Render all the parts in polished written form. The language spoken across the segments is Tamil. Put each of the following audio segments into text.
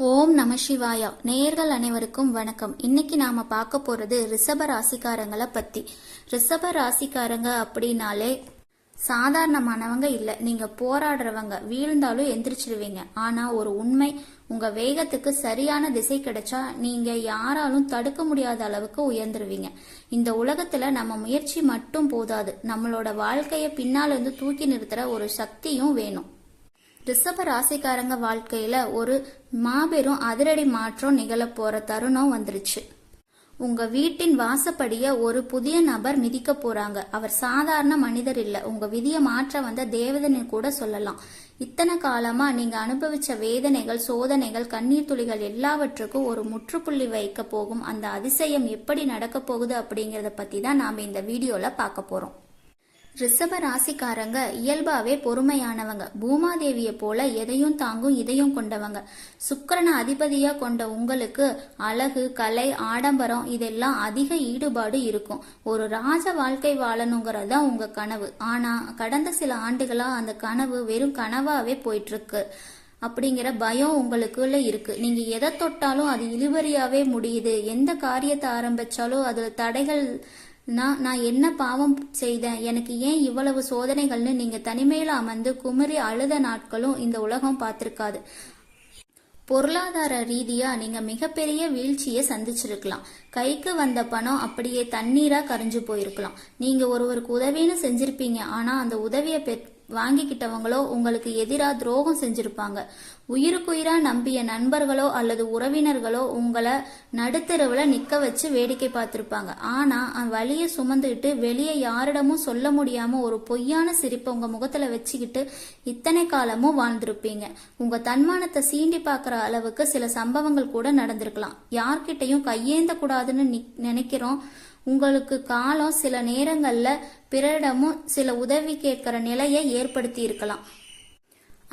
ஓம் நம சிவாயா. நேயர்கள் அனைவருக்கும் வணக்கம். இன்னைக்கு நாம பார்க்க போறது ரிஷப ராசிக்காரங்களை பத்தி. ரிஷப ராசிக்காரங்க அப்படின்னாலே சாதாரணமானவங்க இல்ல. நீங்க போராடுறவங்க, வீழ்ந்தாலும் எந்திரிச்சிருவீங்க. ஆனா ஒரு உண்மை, உங்க வேகத்துக்கு சரியான திசை கிடைச்சா நீங்க யாராலும் தடுக்க முடியாத அளவுக்கு உயர்ந்துருவீங்க. இந்த உலகத்துல நம்ம முயற்சி மட்டும் போதாது, நம்மளோட வாழ்க்கைய பின்னால இருந்து தூக்கி நிறுத்துற ஒரு சக்தியும் வேணும். ரிஷப ராசிக்காரங்க வாழ்க்கையில ஒரு மாபெரும் அதிரடி மாற்றம் நிகழ போற தருணம் வந்துருச்சு. உங்க வீட்டின் வாசப்படிய ஒரு புதிய நபர் மிதிக்க போறாங்க. அவர் சாதாரண மனிதர் இல்ல, உங்க விதிய மாற்ற வந்த தேவதனை கூட சொல்லலாம். இத்தனை காலமா நீங்க அனுபவிச்ச வேதனைகள், சோதனைகள், கண்ணீர் துளிகள் எல்லாவற்றுக்கும் ஒரு முற்றுப்புள்ளி வைக்க போகும் அந்த அதிசயம் எப்படி நடக்க போகுது அப்படிங்கறத பத்தி தான் நாம இந்த வீடியோல பார்க்க போறோம். ரிஷப ராசிக்காரங்க இயல்பாவே பொறுமையானவங்க. பூமாதேவியை போல எதையும் தாங்கும் இதயம் கொண்டவங்க. சுக்கிரனை அதிபதியா கொண்ட உங்களுக்கு அழகு, கலை, ஆடம்பரம் இதெல்லாம் அதிக ஈடுபாடு இருக்கும். ஒரு ராஜ வாழ்க்கை வாழணுங்கிறது தான் உங்க கனவு. ஆனா கடந்த சில ஆண்டுகளா அந்த கனவு வெறும் கனவாவே போயிட்டு இருக்கு அப்படிங்கிற பயம் உங்களுக்குள்ள இருக்கு. நீங்க எதை தொட்டாலும் அது இழுபறியாவே முடியுது. எந்த காரியத்தை ஆரம்பிச்சாலும் அதுல தடைகள். நான் என்ன பாவம் செய்தேன், எனக்கு ஏன் இவ்வளவு சோதனைகள்னு நீங்க தனிமையில அமர்ந்து குமரி அழுத நாட்களும் இந்த உலகம் பார்த்திருக்காது. பொருளாதார ரீதியா நீங்க மிகப்பெரிய வீழ்ச்சியை சந்திச்சிருக்கலாம். கைக்கு வந்த பணம் அப்படியே தண்ணீரா கரைஞ்சு போயிருக்கலாம். நீங்க ஒருவருக்கு உதவின்னு செஞ்சிருப்பீங்க, ஆனா அந்த உதவியை வாங்கிக்கிட்டவங்களோ உங்களுக்கு எதிராக துரோகம் செஞ்சிருப்பாங்க. உயிருக்குயிரா நம்பிய நண்பர்களோ அல்லது உறவினர்களோ உங்களை நடுத்தெருவுல நிக்க வச்சு வேடிக்கை பார்த்திருப்பாங்க. ஆனா வலிய சுமந்துக்கிட்டு வெளியே யாரிடமும் சொல்ல முடியாம ஒரு பொய்யான சிரிப்பை உங்க முகத்துல வச்சுக்கிட்டு இத்தனை காலமும் வாழ்ந்திருப்பீங்க. உங்க தன்மானத்தை சீண்டி பார்க்கிற அளவுக்கு சில சம்பவங்கள் கூட நடந்திருக்கலாம். யார்கிட்டையும் கையேந்த கூடாதுன்னு நினைக்கிறோம். உங்களுக்கு காலம் சில நேரங்கள்ல பிறரிடமும் சில உதவி கேட்கிற நிலையை ஏற்படுத்தி இருக்கலாம்.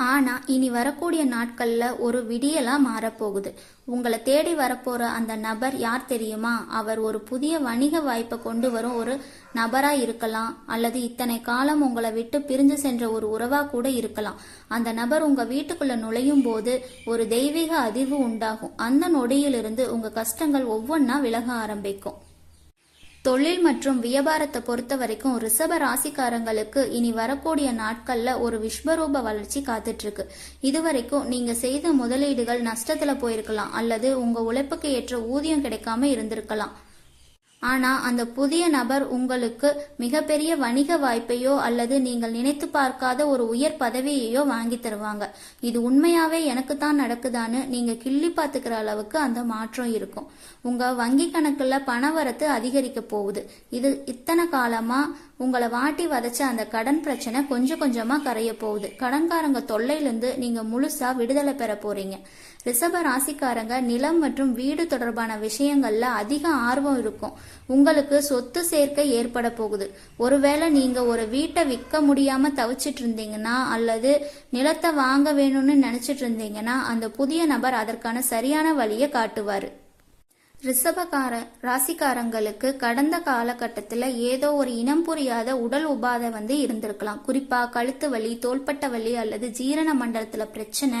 ஆனா இனி வரக்கூடிய நாட்கள்ல ஒரு விடியலா மாறப்போகுது. உங்களை தேடி வரப்போற அந்த நபர் யார் தெரியுமா? அவர் ஒரு புதிய வணிக வாய்ப்பை கொண்டு வரும் ஒரு நபரா இருக்கலாம், அல்லது இத்தனை காலம் உங்களை விட்டு பிரிஞ்சு சென்ற ஒரு உறவா கூட இருக்கலாம். அந்த நபர் உங்க வீட்டுக்குள்ள நுழையும் போது ஒரு தெய்வீக அதிர்வு உண்டாகும். அந்த நொடியிலிருந்து உங்க கஷ்டங்கள் ஒவ்வொன்னா விலக ஆரம்பிக்கும். தொழில் மற்றும் வியாபாரத்தை பொறுத்த வரைக்கும் ரிஷப ராசிக்காரங்களுக்கு இனி வரக்கூடிய நாட்கள்ல ஒரு விஸ்வரூப வளர்ச்சி காத்துட்டு இருக்கு. இதுவரைக்கும் நீங்க செய்த முதலீடுகள் நஷ்டத்துல போயிருக்கலாம், அல்லது உங்க உழைப்புக்கு ஏற்ற ஊதியம் கிடைக்காம இருந்திருக்கலாம். ஆனா அந்த புதிய நபர் உங்களுக்கு மிகப்பெரிய வணிக வாய்ப்பையோ அல்லது நீங்கள் நினைத்து பார்க்காத ஒரு உயர் பதவியையோ வாங்கி தருவாங்க. இது உண்மையாவே எனக்கு தான் நடக்குதான்னு நீங்க கிள்ளி பார்த்துக்கிற அளவுக்கு அந்த மாற்றம் இருக்கும். உங்க வங்கி கணக்குல பணவரத்து அதிகரிக்க போகுது. இது இத்தனை காலமா உங்களை வாட்டி வதைச்ச அந்த கடன் பிரச்சனை கொஞ்சம் கொஞ்சமா கரைய போகுது. கடன்காரங்க தொல்லையிலிருந்து நீங்க முழுசா விடுதலை பெற போறீங்க. ரிஷப ராசிக்காரங்க நிலம் மற்றும் வீடு தொடர்பான விஷயங்கள்ல அதிக ஆர்வம் இருக்கும். உங்களுக்கு சொத்து சேர்க்கை ஏற்பட போகுது. ஒருவேளை நீங்க ஒரு வீட்டை விற்க முடியாம தவிச்சிட்டு இருந்தீங்கன்னா அல்லது நிலத்தை வாங்க வேணும்னு நினைச்சிட்டு இருந்தீங்கன்னா அந்த புதிய நபர் அதற்கான சரியான வழியை காட்டுவாரு. ரிஷபகார ராசிக்காரங்களுக்கு கடந்த காலகட்டத்தில் ஏதோ ஒரு இனம் புரியாத உடல் உபாதை இருந்திருக்கலாம். குறிப்பா கழுத்து வலி, தோள்பட்ட வலி அல்லது ஜீரண மண்டலத்துல பிரச்சனை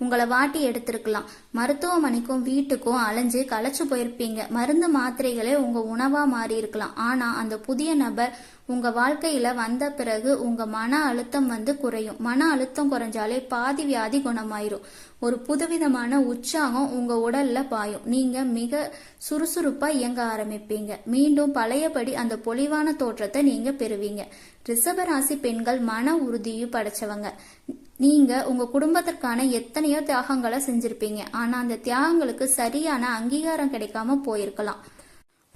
உங்களை வாட்டி எடுத்திருக்கலாம். மருத்துவமனைக்கும் வீட்டுக்கும் அலைஞ்சு களைச்சு போயிருப்பீங்க. மருந்து மாத்திரைகளே உங்க உணவா மாறி இருக்கலாம். ஆனா அந்த புதிய நபர் உங்க வாழ்க்கையில வந்த பிறகு உங்க மன அழுத்தம் குறையும். மன அழுத்தம் குறைஞ்சாலே பாதி வியாதி குணமாயிரும். ஒரு புதுவிதமான உற்சாகம் உங்க உடல்ல பாயும். நீங்க மிக சுறுசுறுப்பா இயங்க ஆரம்பிப்பீங்க. மீண்டும் பழையபடி அந்த பொலிவான தோற்றத்தை நீங்க பெறுவீங்க. ரிஷபராசி பெண்கள் மன உறுதியும் படைச்சவங்க. நீங்க உங்க குடும்பத்திற்கான எத்தனையோ தியாகங்களை செஞ்சிருப்பீங்க. ஆனா அந்த தியாகங்களுக்கு சரியான அங்கீகாரம் கிடைக்காம போயிருக்கலாம்.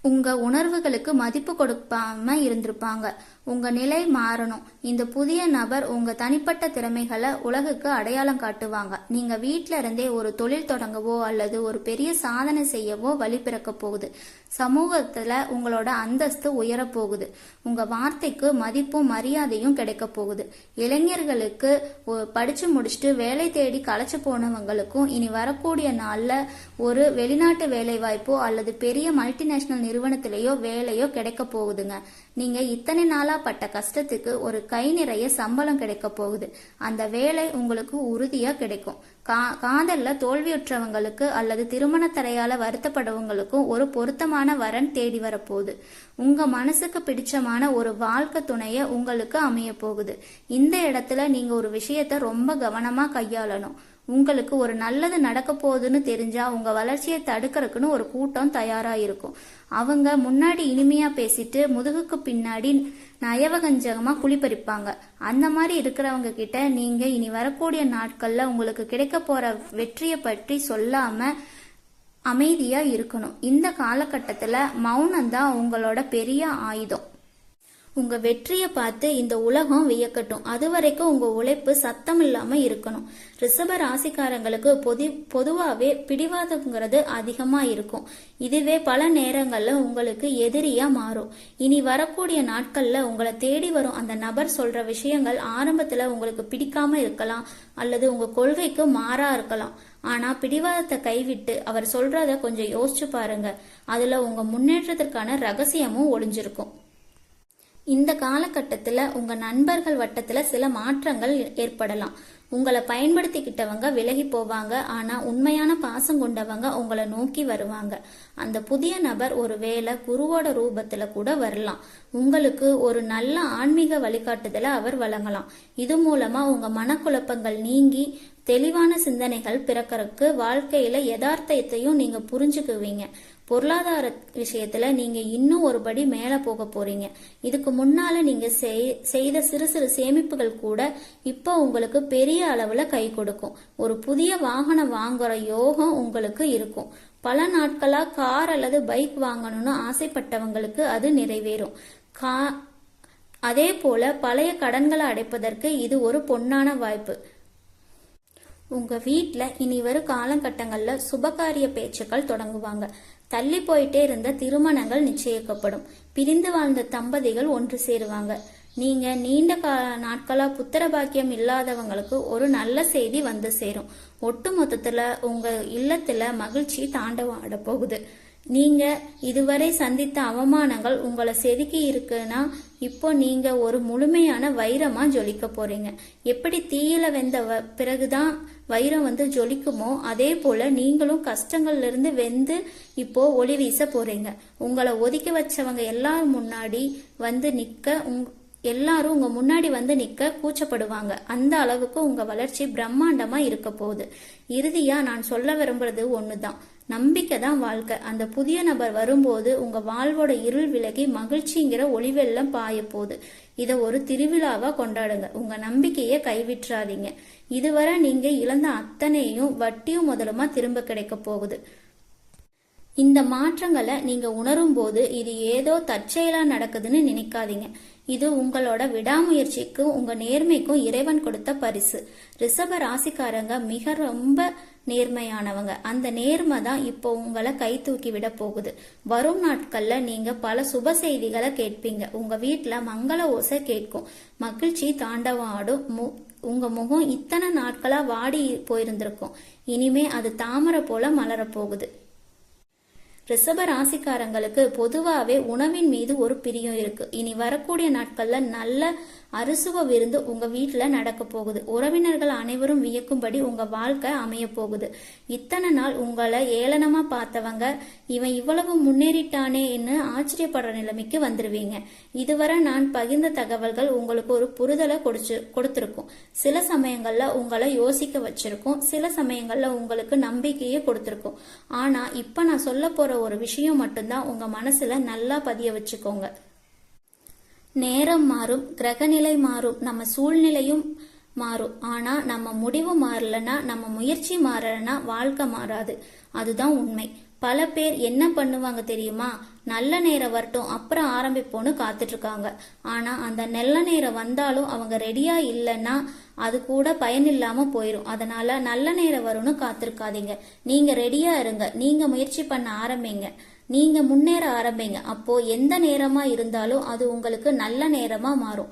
உங்க உணர்வுகளுக்கு மதிப்பு கொடுக்காம இருந்திருப்பாங்க. உங்க நிலை மாறணும். இந்த புதிய நபர் உங்க தனிப்பட்ட திறமைகளை உலகுக்கு அடையாளம் காட்டுவாங்க. நீங்க வீட்டில இருந்தே ஒரு தொழில் தொடங்கவோ அல்லது ஒரு பெரிய சாதனை செய்யவோ வழி பிறக்க போகுது. சமூகத்துல உங்களோட அந்தஸ்து உயரப்போகுது. உங்க வார்த்தைக்கு மதிப்பும் மரியாதையும் கிடைக்க போகுது. இளைஞர்களுக்கு படிச்சு முடிச்சுட்டு வேலை தேடி களைச்சு போனவங்களுக்கும் இனி வரக்கூடிய நாள்ல ஒரு வெளிநாட்டு வேலை வாய்ப்போ அல்லது பெரிய மல்டிநேஷனல் நிறுவனத்திலேயோ வேலையோ கிடைக்க போகுதுங்க. நீங்க இத்தனை நாளா பட்ட கஷ்டத்துக்கு ஒரு கை நிறைய சம்பளம் கிடைக்க போகுது. அந்த வேலை உங்களுக்கு உறுதியா கிடைக்கும். காதல்ல தோல்வியுற்றவங்களுக்கு அல்லது திருமண தடையால வருத்தப்படுவங்களுக்கும் ஒரு பொருத்தமான வரன் தேடி வரப்போகுது. உங்க மனசுக்கு பிடிச்சமான ஒரு வாழ்க்கை துணைய உங்களுக்கு அமைய போகுது. இந்த இடத்துல நீங்க ஒரு விஷயத்த ரொம்ப கவனமா கையாளணும். உங்களுக்கு ஒரு நல்லது நடக்க போகுதுன்னு தெரிஞ்சா உங்க வளர்ச்சியை தடுக்கிறதுக்குன்னு ஒரு கூட்டம் தயாரா இருக்கும். அவங்க முன்னாடி இனிமையா பேசிட்டு முதுகுக்கு பின்னாடி நயவகஞ்சகமா குளிப்பறிப்பாங்க. அந்த மாதிரி இருக்கிறவங்க கிட்ட நீங்க இனி வரக்கூடிய நாட்கள்ல உங்களுக்கு கிடைக்க போற வெற்றியை பற்றி சொல்லாம அமைதியா இருக்கணும். இந்த காலகட்டத்துல மௌனம் தான் உங்களோட பெரிய ஆயுதம். உங்க வெற்றியை பார்த்து இந்த உலகம் வியக்கட்டும். அது வரைக்கும் உங்க உழைப்பு சத்தம் இல்லாம இருக்கணும். ரிஷப ராசிக்காரங்களுக்கு பொதுவாவே பிடிவாதங்கிறது அதிகமா இருக்கும். இதுவே பல நேரங்கள்ல உங்களுக்கு எதிரியா மாறும். இனி வரக்கூடிய நாட்கள்ல உங்களை தேடி வரும் அந்த நபர் சொல்ற விஷயங்கள் ஆரம்பத்துல உங்களுக்கு பிடிக்காம இருக்கலாம், அல்லது உங்க கொள்கைக்கு மாறா இருக்கலாம். ஆனா பிடிவாதத்தை கைவிட்டு அவர் சொல்றத கொஞ்சம் யோசிச்சு பாருங்க. அதுல உங்க முன்னேற்றத்திற்கான ரகசியமும் ஒளிஞ்சிருக்கும். இந்த காலகட்டத்துல உங்க நண்பர்கள் வட்டத்துல சில மாற்றங்கள் ஏற்படலாம். உங்களை பயன்படுத்திக்கிட்டவங்க விலகி போவாங்க. ஆனா உண்மையான பாசம் கொண்டவங்க உங்களை நோக்கி வருவாங்க. அந்த புதிய நபர் ஒரு வேளை குருவோட ரூபத்துல கூட வரலாம். உங்களுக்கு ஒரு நல்ல ஆன்மீக வழிகாட்டுதலை அவர் வழங்கலாம். இது மூலமா உங்க மனக்குழப்பங்கள் நீங்கி தெளிவான சிந்தனைகள் பிறக்கறதுக்கு வாழ்க்கையில யதார்த்தத்தையும் நீங்க புரிஞ்சுக்குவீங்க. பொருளாதார விஷயத்துல நீங்க இன்னும் ஒரு படி மேல போக போறீங்க. இதுக்கு முன்னால நீங்க செய்த சிறு சிறு சேமிப்புகள் கூட இப்போ உங்களுக்கு பெரிய அளவுல கை கொடுக்கும். ஒரு புதிய வாகனம் வாங்குற யோகம் உங்களுக்கு இருக்கும். பல நாட்களா கார் அல்லது பைக் வாங்கணும்னு ஆசைப்பட்டவங்களுக்கு அது நிறைவேறும். அதே போல பழைய கடன்களை அடைப்பதற்கு இது ஒரு பொன்னான வாய்ப்பு. உங்க வீட்டுல இனி வரும் காலகட்டங்கள்ல சுபகாரிய பேச்சுக்கள் தொடங்குவாங்க. தள்ளி போயிட்டே இருந்த திருமணங்கள் நிச்சயிக்கப்படும். பிரிந்து வாழ்ந்த தம்பதிகள் ஒன்று சேருவாங்க. நீங்க நீண்ட நாட்களா புத்திர பாக்கியம் இல்லாதவங்களுக்கு ஒரு நல்ல செய்தி வந்து சேரும். ஒட்டு மொத்தத்துல உங்க இல்லத்துல மகிழ்ச்சி தாண்டவம் ஆட போகுது. நீங்க இதுவரை சந்தித்த அவமானங்கள் உங்களை செதுக்கி இருக்குன்னா இப்போ நீங்க ஒரு முழுமையான வைரமா ஜொலிக்க போறீங்க. எப்படி தீயில வெந்த பிறகுதான் வைரம் வந்து ஜொலிக்குமோ அதே போல நீங்களும் கஷ்டங்கள்ல இருந்து வெந்து இப்போ ஒளி வீச போறீங்க. உங்களை ஒதுக்கி வச்சவங்க எல்லாரும் முன்னாடி வந்து எல்லாரும் உங்க முன்னாடி வந்து நிக்க கூச்சப்படுவாங்க. அந்த அளவுக்கு உங்க வளர்ச்சி பிரம்மாண்டமா இருக்க போகுது. இறுதியா நான் சொல்ல விரும்புறது ஒண்ணுதான், நம்பிக்கை தான் வாழ்க்கை. அந்த புதிய நபர் வரும்போது உங்க வாழ்வோட இருள் விலகி மகிழ்ச்சிங்கிற ஒளிவெல்லம் பாய போகுது. இத ஒரு திருவிழாவா கொண்டாடுங்க. உங்க நம்பிக்கைய கைவிட்டுறாதீங்க. இதுவரை நீங்க இழந்த அத்தனையும் வட்டியும் முதலுமா திரும்ப கிடைக்க போகுது. இந்த மாற்றங்களை நீங்க உணரும் போது இது ஏதோ தற்செயலா நடக்குதுன்னு நினைக்காதீங்க. இது உங்களோட விடாமுயற்சிக்கும் உங்க நேர்மைக்கும் இறைவன் கொடுத்த பரிசு. ரிஷப ராசிக்காரங்க ரொம்ப நேர்மையானவங்க. அந்த நேர்மை தான் இப்போ உங்களை கை தூக்கி விட போகுது. வரும் நாட்கள்ல நீங்க பல சுப செய்திகளை கேட்பீங்க. உங்க வீட்டுல மங்கள ஓசை கேட்கும். மகிழ்ச்சி தாண்டவம் ஆடும். உங்க முகம் இத்தனை நாட்களா வாடி போயிருந்திருக்கும். இனிமே அது தாமரை போல மலரப்போகுது. ரிஷப ராசிக்காரங்களுக்கு பொதுவாவே உணவின் மீது ஒரு பிரியம் இருக்கு. இனி வரக்கூடிய நாட்கள்ல நல்ல அறுசுவ விருந்து உங்க வீட்டுல நடக்க போகுது. உறவினர்கள் அனைவரும் வியக்கும்படி உங்க வாழ்க்கை அமைய போகுது. இத்தனை நாள் உங்களை ஏளனமா பார்த்தவங்க இவன் இவ்வளவு முன்னேறிட்டானேன்னு ஆச்சரியப்படுற நிலைமைக்கு வந்துருவீங்க. இதுவரை நான் பகிர்ந்த தகவல்கள் உங்களுக்கு ஒரு புரிதலை கொடுத்திருக்கும். சில சமயங்கள்ல உங்களை யோசிக்க வச்சிருக்கும். சில சமயங்கள்ல உங்களுக்கு நம்பிக்கையே கொடுத்திருக்கும். ஆனா இப்ப நான் சொல்ல போற ஒரு விஷயம் மட்டும்தான் உங்க மனசுல நல்லா பதிய வச்சுக்கோங்க. நேரம் மாறும், கிரகநிலை மாறும், நம்ம சூழ்நிலையும் மாறும். ஆனா நம்ம முடிவு மாறலன்னா, நம்ம முயற்சி மாறலன்னா வாழ்க்கை மாறாது. அதுதான் உண்மை. பல பேர் என்ன பண்ணுவாங்க தெரியுமா? நல்ல நேரம் வரட்டும் அப்புறம் ஆரம்பிப்போன்னு காத்துட்டு இருக்காங்க. ஆனா அந்த நல்ல நேரம் வந்தாலும் அவங்க ரெடியா இல்லைன்னா அது கூட பயன் இல்லாம போயிடும். அதனால நல்ல நேரம் வரும்னு காத்திருக்காதீங்க. நீங்க ரெடியா இருங்க. நீங்க முயற்சி பண்ண ஆரம்பிங்க. நீங்க முன்னேற ஆரம்பிங்க. அப்போ எந்த நேரமா இருந்தாலும் அது உங்களுக்கு நல்ல நேரமா மாறும்.